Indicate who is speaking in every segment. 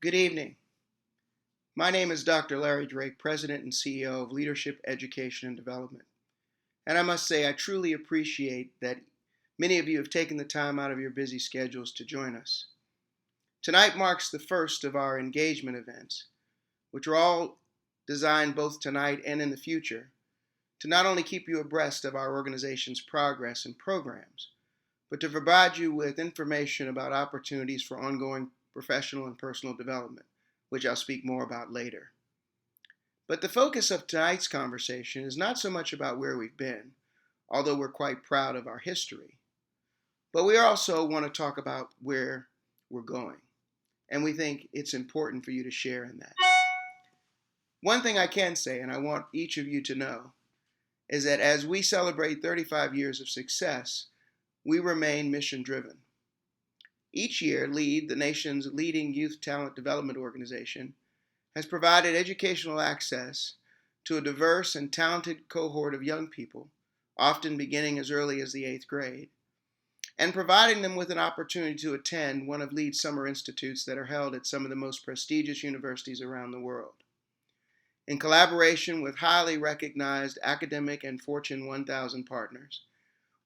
Speaker 1: Good evening. My name is Dr. Larry Drake, President and CEO of Leadership, Education, and Development. And I must say, I truly appreciate that many of you have taken the time out of your busy schedules to join us. Tonight marks the first of our engagement events, which are all designed both tonight and in the future to not only keep you abreast of our organization's progress and programs, but to provide you with information about opportunities for ongoing professional and personal development, which I'll speak more about later. But the focus of tonight's conversation is not so much about where we've been, although we're quite proud of our history, but we also want to talk about where we're going. And we think it's important for you to share in that. One thing I can say, and I want each of you to know, is that as we celebrate 35 years of success, we remain mission-driven. Each year, LEAD, the nation's leading youth talent development organization, has provided educational access to a diverse and talented cohort of young people, often beginning as early as the 8th grade, and providing them with an opportunity to attend one of LEAD's summer institutes that are held at some of the most prestigious universities around the world. In collaboration with highly recognized academic and Fortune 1000 partners,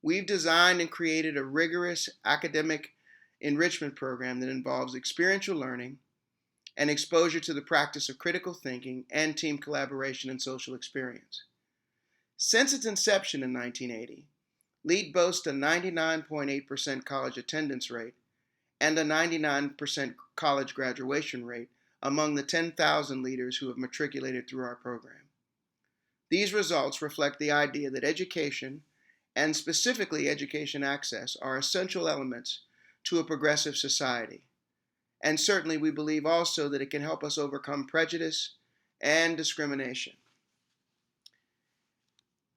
Speaker 1: we've designed and created a rigorous academic enrichment program that involves experiential learning and exposure to the practice of critical thinking and team collaboration and social experience. Since its inception in 1980, LEAD boasts a 99.8% college attendance rate and a 99% college graduation rate among the 10,000 leaders who have matriculated through our program. These results reflect the idea that education, and specifically education access, are essential elements to a progressive society. And certainly we believe also that it can help us overcome prejudice and discrimination.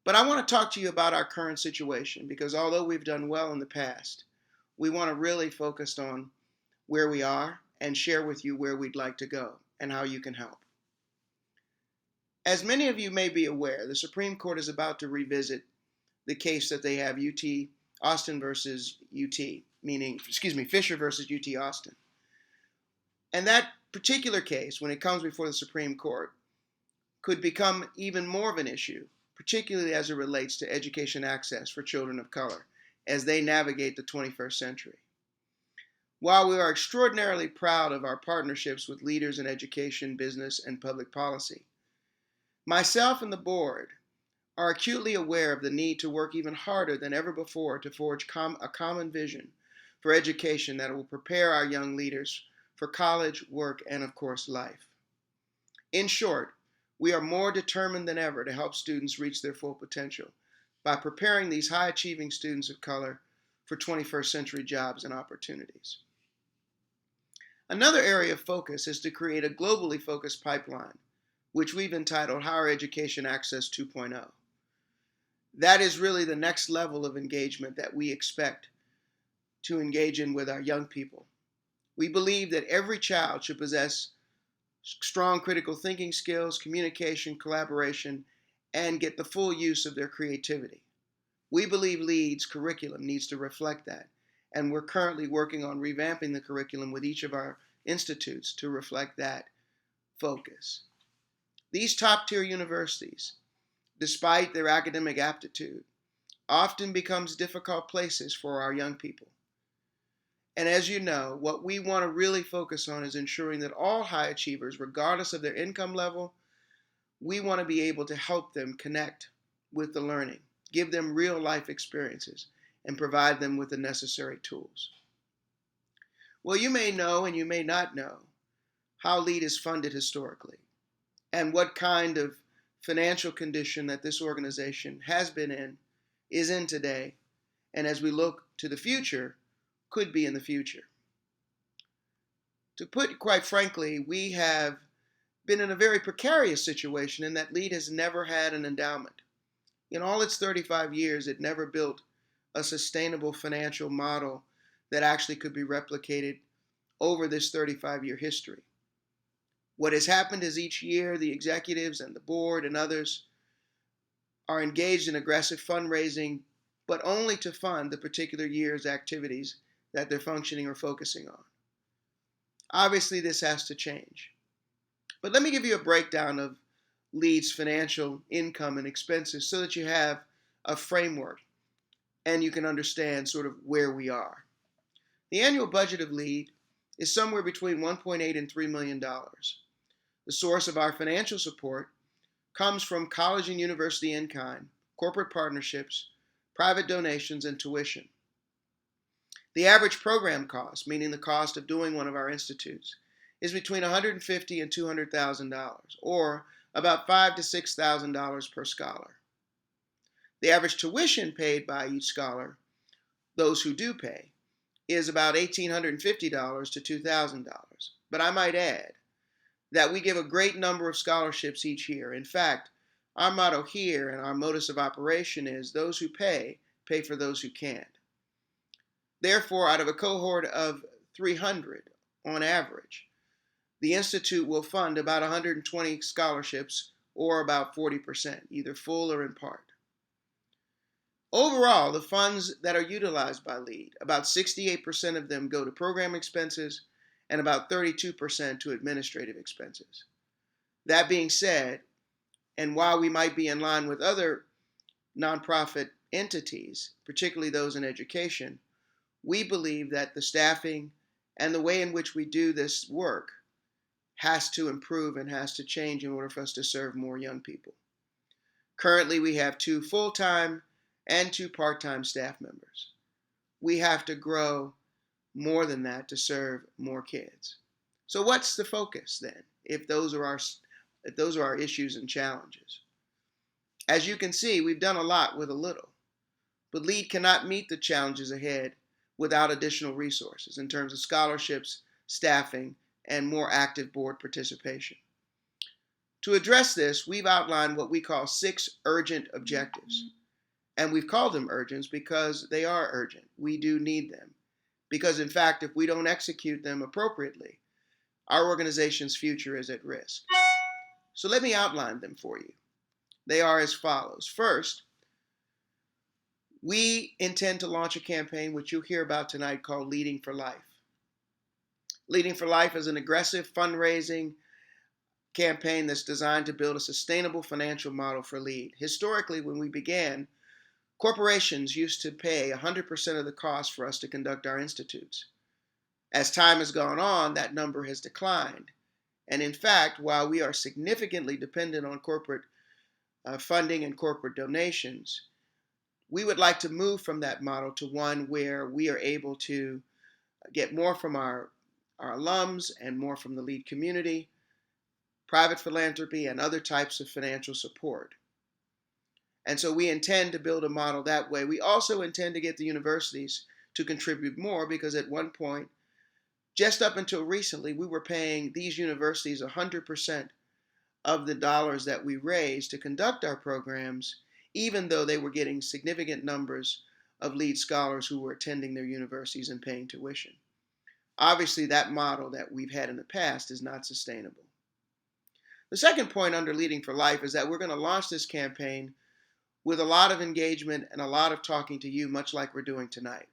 Speaker 1: But I want to talk to you about our current situation because although we've done well in the past, we want to really focus on where we are and share with you where we'd like to go and how you can help. As many of you may be aware, the Supreme Court is about to revisit the case that they have UT Austin versus UT, Fisher versus UT Austin. And that particular case, when it comes before the Supreme Court, could become even more of an issue, particularly as it relates to education access for children of color as they navigate the 21st century. While we are extraordinarily proud of our partnerships with leaders in education, business, and public policy, myself and the board are acutely aware of the need to work even harder than ever before to forge a common vision for education that will prepare our young leaders for college, work, and of course, life. In short, we are more determined than ever to help students reach their full potential by preparing these high-achieving students of color for 21st century jobs and opportunities. Another area of focus is to create a globally focused pipeline, which we've entitled Higher Education Access 2.0. That is really the next level of engagement that we expect to engage in with our young people. We believe that every child should possess strong critical thinking skills, communication, collaboration, and get the full use of their creativity. We believe LEAD's curriculum needs to reflect that, and we're currently working on revamping the curriculum with each of our institutes to reflect that focus. These top-tier universities, despite their academic aptitude, often becomes difficult places for our young people. And as you know, what we want to really focus on is ensuring that all high achievers, regardless of their income level, we want to be able to help them connect with the learning, give them real life experiences, and provide them with the necessary tools. Well, you may know and you may not know how LEAD is funded historically and what kind of financial condition that this organization has been in, is in today, and as we look to the future, could be in the future. To put it quite frankly, we have been in a very precarious situation in that LEAD has never had an endowment. In all its 35 years, it never built a sustainable financial model that actually could be replicated over this 35-year history. What has happened is each year the executives and the board and others are engaged in aggressive fundraising, but only to fund the particular year's activities that they're functioning or focusing on. Obviously, this has to change. But let me give you a breakdown of LEAD's financial income and expenses so that you have a framework and you can understand sort of where we are. The annual budget of LEAD is somewhere between $1.8 and $3 million. The source of our financial support comes from college and university in-kind, corporate partnerships, private donations, and tuition. The average program cost, meaning the cost of doing one of our institutes, is between $150,000 and $200,000, or about $5,000 to $6,000 per scholar. The average tuition paid by each scholar, those who do pay, is about $1,850 to $2,000. But I might add that we give a great number of scholarships each year. In fact, our motto here and our modus of operation is those who pay for those who can't. Therefore, out of a cohort of 300 on average, the Institute will fund about 120 scholarships, or about 40%, either full or in part. Overall, the funds that are utilized by LEAD, about 68% of them go to program expenses and about 32% to administrative expenses. That being said, and while we might be in line with other nonprofit entities, particularly those in education, we believe that the staffing and the way in which we do this work has to improve and has to change in order for us to serve more young people. Currently, we have 2 full-time and 2 part-time staff members. We have to grow more than that to serve more kids. So what's the focus then, if those are our issues and challenges? As you can see, we've done a lot with a little, but LEAD cannot meet the challenges ahead without additional resources in terms of scholarships, staffing, and more active board participation. To address this, we've outlined what we call 6 urgent objectives. And we've called them urgent because they are urgent. We do need them. Because in fact, if we don't execute them appropriately, our organization's future is at risk. So let me outline them for you. They are as follows. First, we intend to launch a campaign which you'll hear about tonight called Leading for Life. Leading for Life is an aggressive fundraising campaign that's designed to build a sustainable financial model for LEAD. Historically, when we began, corporations used to pay 100% of the cost for us to conduct our institutes. As time has gone on, that number has declined. And in fact, while we are significantly dependent on corporate funding and corporate donations, we would like to move from that model to one where we are able to get more from our alums and more from the LEAD community, private philanthropy, and other types of financial support. And so we intend to build a model that way. We also intend to get the universities to contribute more because at one point, just up until recently, we were paying these universities 100% of the dollars that we raised to conduct our programs, even though they were getting significant numbers of LEAD scholars who were attending their universities and paying tuition. Obviously, that model that we've had in the past is not sustainable. The second point under Leading for Life is that we're going to launch this campaign with a lot of engagement and a lot of talking to you, much like we're doing tonight.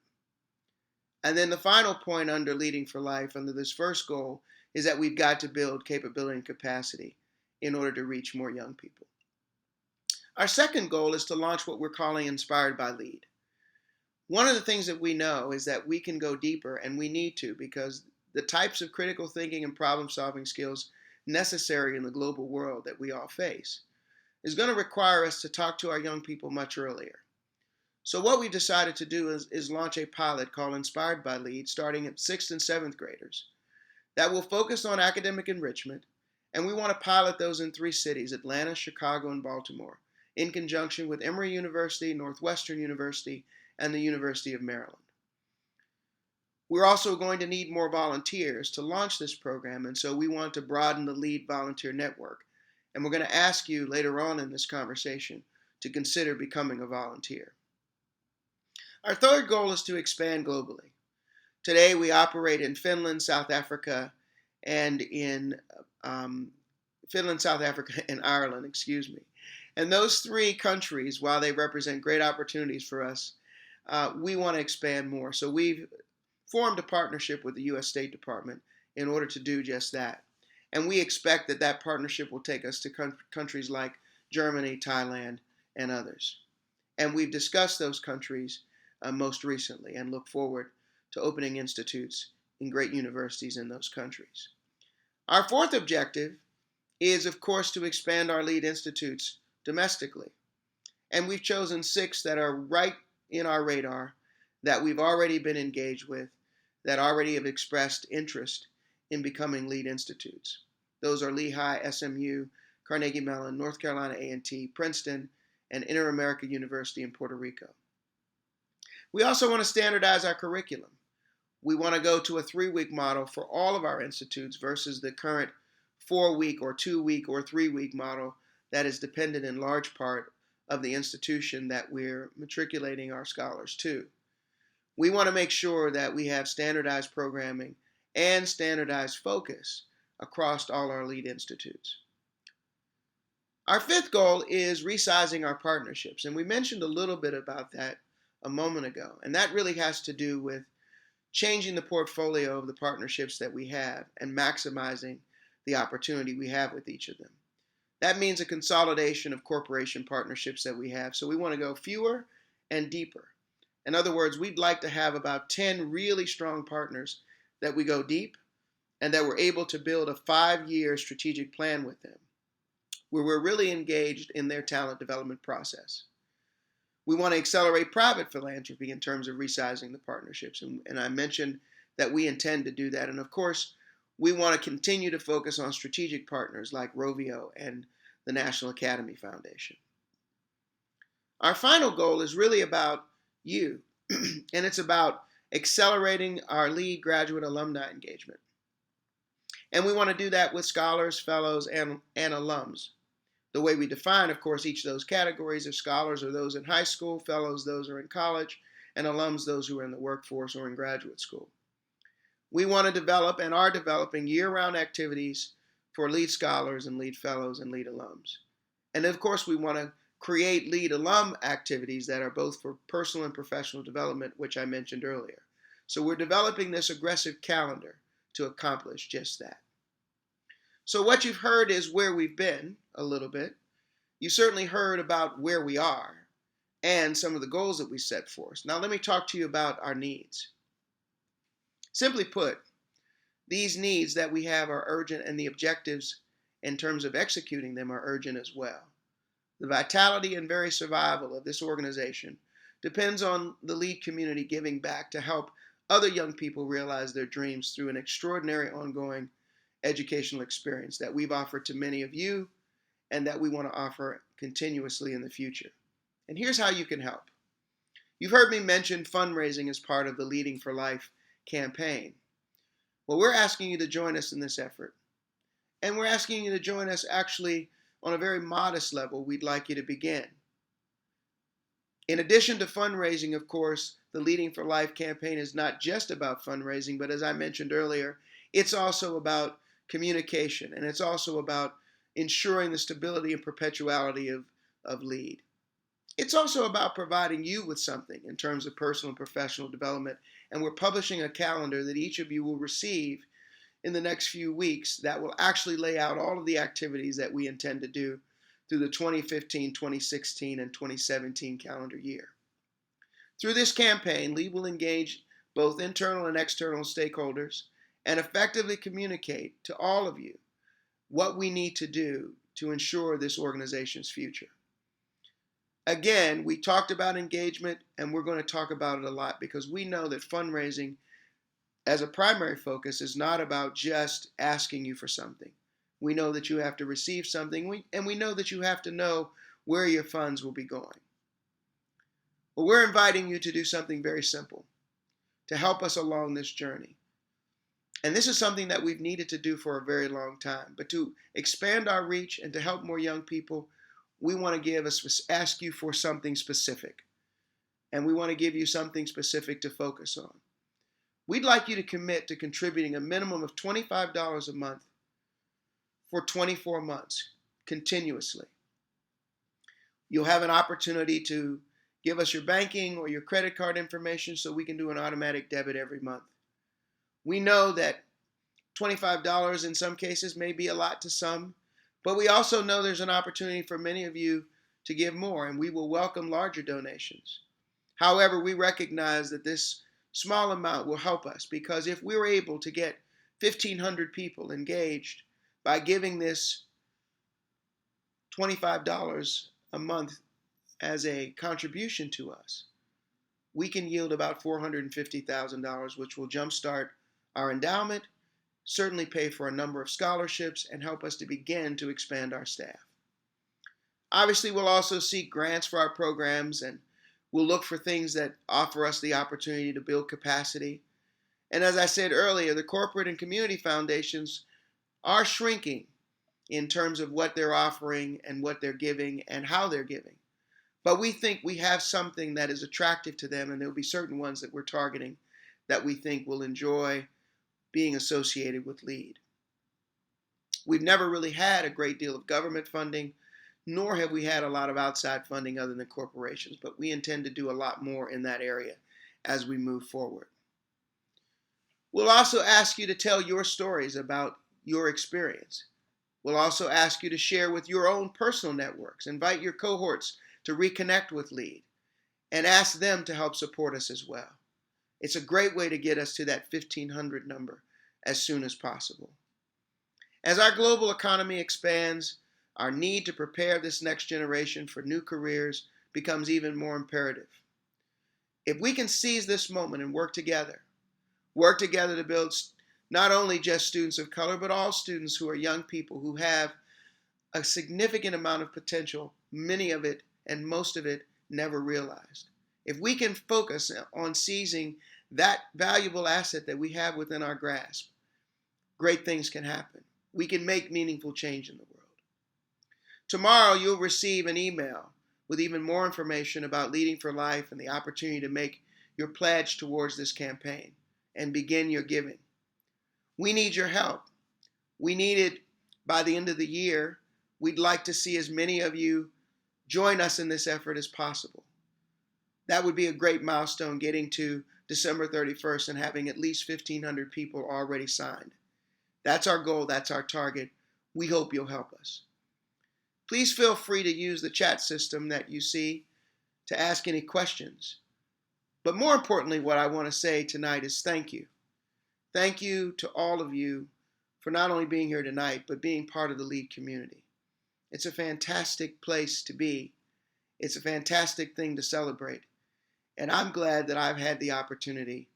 Speaker 1: And then the final point under Leading for Life, under this first goal, is that we've got to build capability and capacity in order to reach more young people. Our second goal is to launch what we're calling Inspired by LEAD. One of the things that we know is that we can go deeper, and we need to, because the types of critical thinking and problem-solving skills necessary in the global world that we all face is going to require us to talk to our young people much earlier. So what we've decided to do is launch a pilot called Inspired by LEAD, starting at 6th and 7th graders, that will focus on academic enrichment, and we want to pilot those in 3 cities, Atlanta, Chicago, and Baltimore, in conjunction with Emory University, Northwestern University, and the University of Maryland. We're also going to need more volunteers to launch this program, and so we want to broaden the LEAD volunteer network. And we're going to ask you later on in this conversation to consider becoming a volunteer. Our third goal is to expand globally. Today we operate in Finland, South Africa, and Ireland, And those 3 countries, while they represent great opportunities for us, we want to expand more. So we've formed a partnership with the U.S. State Department in order to do just that. And we expect that that partnership will take us to countries like Germany, Thailand, and others. And we've discussed those countries most recently and look forward to opening institutes in great universities in those countries. Our fourth objective is, of course, to expand our lead institutes domestically. And we've chosen 6 that are right in our radar, that we've already been engaged with, that already have expressed interest in becoming lead institutes. Those are Lehigh, SMU, Carnegie Mellon, North Carolina A&T, Princeton, and Inter-America University in Puerto Rico. We also want to standardize our curriculum. We want to go to a 3-week model for all of our institutes versus the current 4-week or 2-week or 3-week model that is dependent in large part of the institution that we're matriculating our scholars to. We want to make sure that we have standardized programming and standardized focus across all our lead institutes. Our 5th goal is resizing our partnerships, and we mentioned a little bit about that a moment ago, and that really has to do with changing the portfolio of the partnerships that we have and maximizing the opportunity we have with each of them. That means a consolidation of corporation partnerships that we have, so we want to go fewer and deeper. In other words, we'd like to have about 10 really strong partners that we go deep and that we're able to build a 5-year strategic plan with them, where we're really engaged in their talent development process. We want to accelerate private philanthropy in terms of resizing the partnerships, and I mentioned that we intend to do that. And of course, we want to continue to focus on strategic partners like Rovio and the National Academy Foundation. Our final goal is really about you, and it's about accelerating our lead graduate alumni engagement. And we want to do that with scholars, fellows, and alums. The way we define, of course, each of those categories of scholars are those in high school, fellows, those who are in college, and alums, those who are in the workforce or in graduate school. We want to develop and are developing year-round activities for lead scholars and lead fellows and lead alums. And of course, we want to create lead alum activities that are both for personal and professional development, which I mentioned earlier. So we're developing this aggressive calendar to accomplish just that. So what you've heard is where we've been a little bit. You certainly heard about where we are and some of the goals that we set for us. Now let me talk to you about our needs. Simply put, these needs that we have are urgent, and the objectives in terms of executing them are urgent as well. The vitality and very survival of this organization depends on the lead community giving back to help other young people realize their dreams through an extraordinary ongoing educational experience that we've offered to many of you and that we want to offer continuously in the future. And here's how you can help. You've heard me mention fundraising as part of the Leading for Life campaign. Well, we're asking you to join us in this effort. And we're asking you to join us actually on a very modest level. We'd like you to begin. In addition to fundraising, of course, the Leading for Life campaign is not just about fundraising, but as I mentioned earlier, it's also about communication, and it's also about ensuring the stability and perpetuality of LEAD. It's also about providing you with something in terms of personal and professional development, and we're publishing a calendar that each of you will receive in the next few weeks that will actually lay out all of the activities that we intend to do through the 2015, 2016, and 2017 calendar year. Through this campaign, LEAD will engage both internal and external stakeholders and effectively communicate to all of you what we need to do to ensure this organization's future. Again, we talked about engagement, and we're going to talk about it a lot because we know that fundraising as a primary focus is not about just asking you for something. We know that you have to receive something, and we know that you have to know where your funds will be going. Well, we're inviting you to do something very simple to help us along this journey. And this is something that we've needed to do for a very long time. But to expand our reach and to help more young people, we want to ask you for something specific. And we want to give you something specific to focus on. We'd like you to commit to contributing a minimum of $25 a month for 24 months continuously. You'll have an opportunity to give us your banking or your credit card information so we can do an automatic debit every month. We know that $25 in some cases may be a lot to some, but we also know there's an opportunity for many of you to give more, and we will welcome larger donations. However, we recognize that this small amount will help us, because if we were able to get 1,500 people engaged by giving this $25 a month as a contribution to us, we can yield about $450,000, which will jumpstart our endowment, certainly pay for a number of scholarships, and help us to begin to expand our staff. Obviously, we'll also seek grants for our programs, and we'll look for things that offer us the opportunity to build capacity. And as I said earlier, the corporate and community foundations are shrinking in terms of what they're offering and what they're giving and how they're giving. But we think we have something that is attractive to them, and there will be certain ones that we're targeting that we think will enjoy being associated with LEAD. We've never really had a great deal of government funding, nor have we had a lot of outside funding other than corporations, but we intend to do a lot more in that area as we move forward. We'll also ask you to tell your stories about your experience. We'll also ask you to share with your own personal networks, invite your cohorts to reconnect with LEAD, and ask them to help support us as well. It's a great way to get us to that 1,500 number as soon as possible. As our global economy expands, our need to prepare this next generation for new careers becomes even more imperative. If we can seize this moment and work together to build not only just students of color, but all students who are young people who have a significant amount of potential, many of it and most of it never realized. If we can focus on seizing that valuable asset that we have within our grasp, great things can happen. We can make meaningful change in the world. Tomorrow, you'll receive an email with even more information about Leading for Life and the opportunity to make your pledge towards this campaign and begin your giving. We need your help. We need it by the end of the year. We'd like to see as many of you join us in this effort as possible. That would be a great milestone, getting to December 31st and having at least 1,500 people already signed. That's our goal. That's our target. We hope you'll help us. Please feel free to use the chat system that you see to ask any questions. But more importantly, what I want to say tonight is thank you. Thank you to all of you for not only being here tonight, but being part of the LEAD community. It's a fantastic place to be. It's a fantastic thing to celebrate. And I'm glad that I've had the opportunity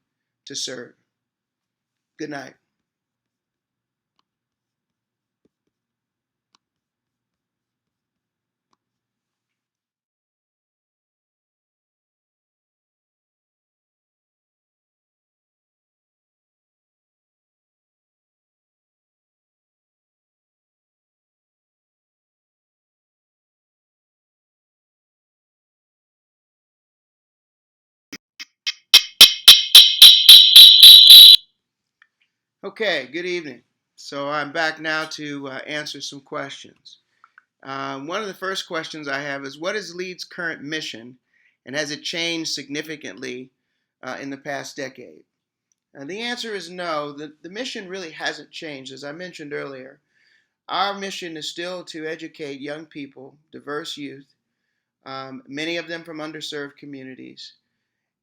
Speaker 1: to serve. Good night. Okay, good evening. So I'm back now to answer some questions. One of the first questions I have is, what is LEAD's current mission, and has it changed significantly in the past decade? And the answer is no. The mission really hasn't changed. As I mentioned earlier, our mission is still to educate young people, diverse youth, many of them from underserved communities,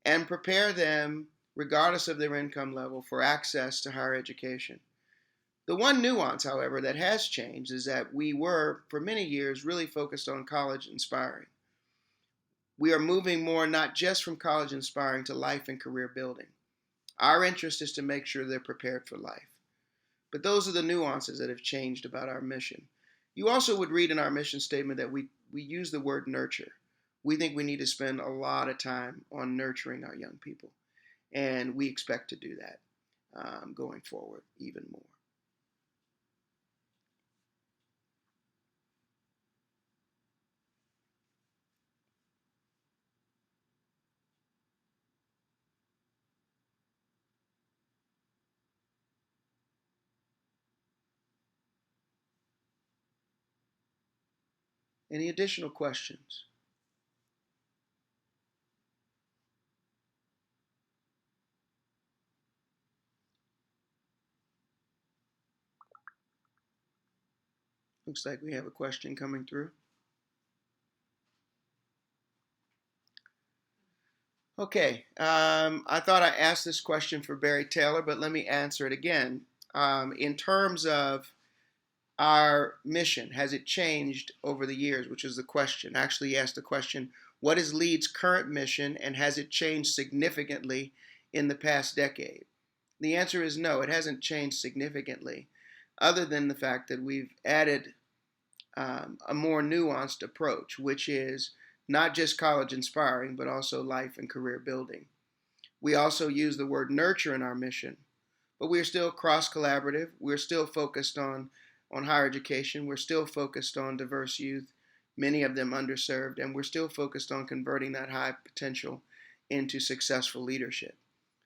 Speaker 1: and prepare them, regardless of their income level, for access to higher education. The one nuance, however, that has changed is that we were, for many years, really focused on college inspiring. We are moving more not just from college inspiring to life and career building. Our interest is to make sure they're prepared for life. But those are the nuances that have changed about our mission. You also would read in our mission statement that we use the word nurture. We think we need to spend a lot of time on nurturing our young people. And we expect to do that going forward even more. Any additional questions? Looks like we have a question coming through. Okay, I thought I asked this question for Barry Taylor, but let me answer it again. In terms of our mission, has it changed over the years, which is the question. Actually, he asked the question, what is LEED's current mission and has it changed significantly in the past decade? The answer is no, it hasn't changed significantly, other than the fact that we've added a more nuanced approach, which is not just college inspiring, but also life and career building. We also use the word nurture in our mission, but we're still cross collaborative. We're still focused on higher education. We're still focused on diverse youth, many of them underserved, and we're still focused on converting that high potential into successful leadership.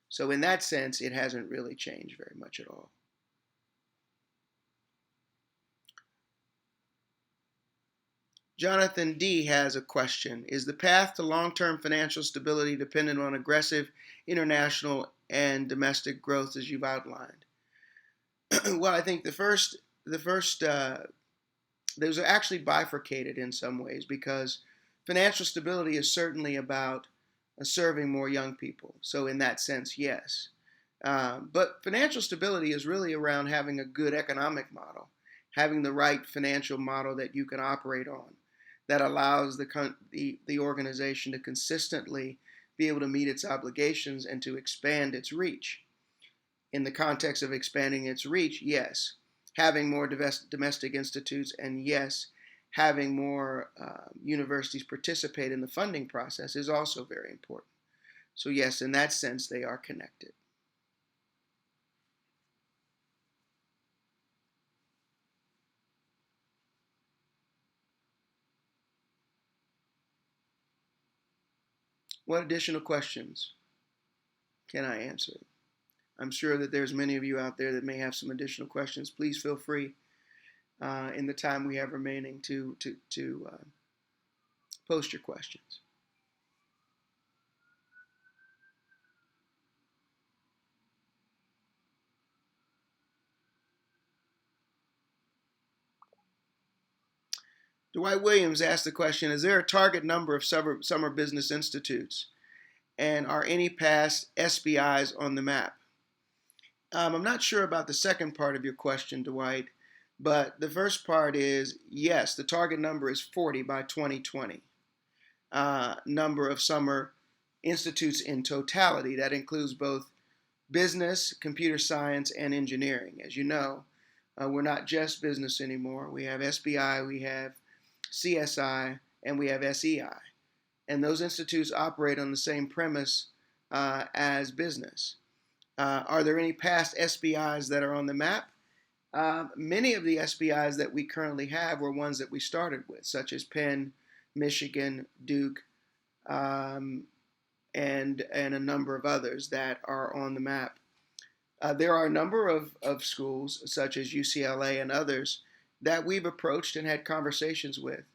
Speaker 1: So, in that sense, it hasn't really changed very much at all. Jonathan D. has a question. Is the path to long-term financial stability dependent on aggressive international and domestic growth as you've outlined? Well, I think those are actually bifurcated in some ways because financial stability is certainly about serving more young people. So in that sense, yes. But financial stability is really around having a good economic model, having the right financial model that you can operate on, that allows the organization to consistently be able to meet its obligations and to expand its reach. In the context of expanding its reach, yes, having more domestic institutes, and yes, having more universities participate in the funding process is also very important. So yes, in that sense, they are connected. What additional questions can I answer? I'm sure that there's many of you out there that may have some additional questions. Please feel free in the time we have remaining to post your questions. Dwight Williams asked the question, is there a target number of summer business institutes? And are any past SBIs on the map? I'm not sure about the second part of your question, Dwight, but the first part is yes, the target number is 40 by 2020. Number of summer institutes in totality. That includes both business, computer science, and engineering. As you know, we're not just business anymore. We have SBI, we have CSI, and we have SEI. And those institutes operate on the same premise as business. Are there any past SBIs that are on the map? Many of the SBIs that we currently have were ones that we started with, such as Penn, Michigan, Duke, and a number of others that are on the map. There are a number of schools, such as UCLA and others, that we've approached and had conversations with.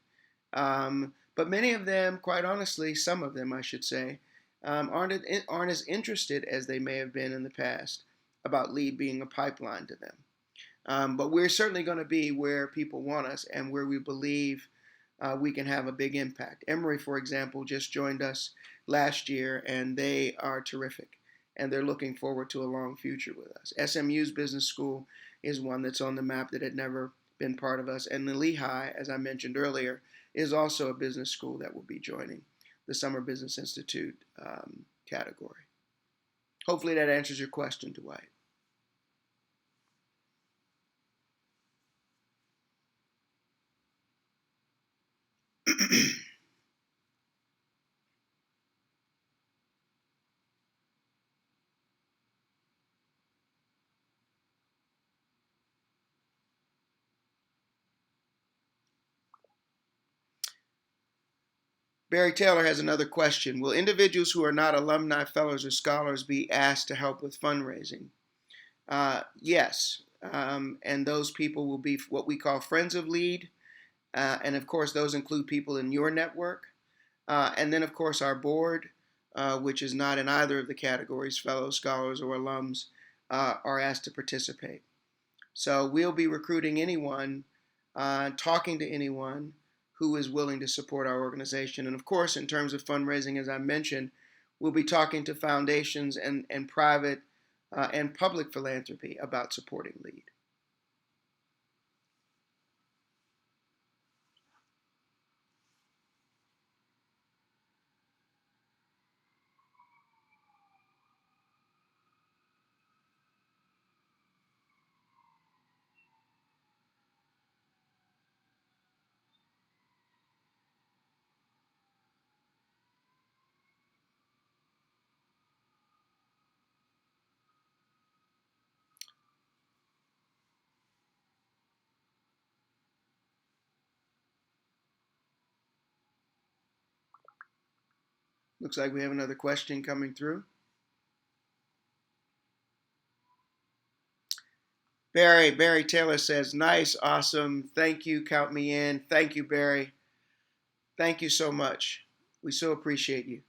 Speaker 1: But many of them, quite honestly, some of them, I should say, aren't as interested as they may have been in the past about LEED being a pipeline to them. But we're certainly going to be where people want us and where we believe we can have a big impact. Emory, for example, just joined us last year, and they are terrific, and they're looking forward to a long future with us. SMU's business school is one that's on the map that had never been part of us, and the Lehigh, as I mentioned earlier, is also a business school that will be joining the Summer Business Institute category. Hopefully that answers your question, Dwight. Barry Taylor has another question. Will individuals who are not alumni, fellows, or scholars be asked to help with fundraising? Yes. And those people will be what we call Friends of LEED. And of course, those include people in your network. And then, of course, our board, which is not in either of the categories, fellows, scholars, or alums, are asked to participate. So we'll be recruiting anyone talking to anyone who is willing to support our organization. And of course, in terms of fundraising, as I mentioned, we'll be talking to foundations and private and public philanthropy about supporting LEAD. Looks like we have another question coming through. Barry Taylor says, nice, awesome. Thank you. Count me in. Thank you, Barry. Thank you so much. We so appreciate you.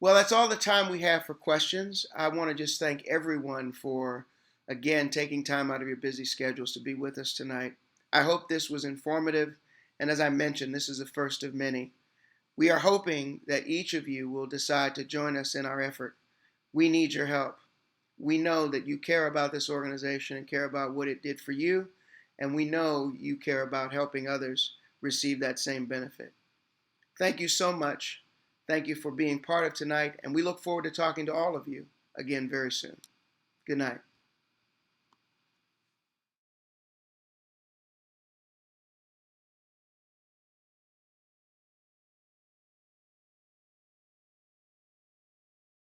Speaker 1: Well, that's all the time we have for questions. I want to just thank everyone for, again, taking time out of your busy schedules to be with us tonight. I hope this was informative. And as I mentioned, this is the first of many. We are hoping that each of you will decide to join us in our effort. We need your help. We know that you care about this organization and care about what it did for you, and we know you care about helping others receive that same benefit. Thank you so much. Thank you for being part of tonight, and we look forward to talking to all of you again very soon. Good night.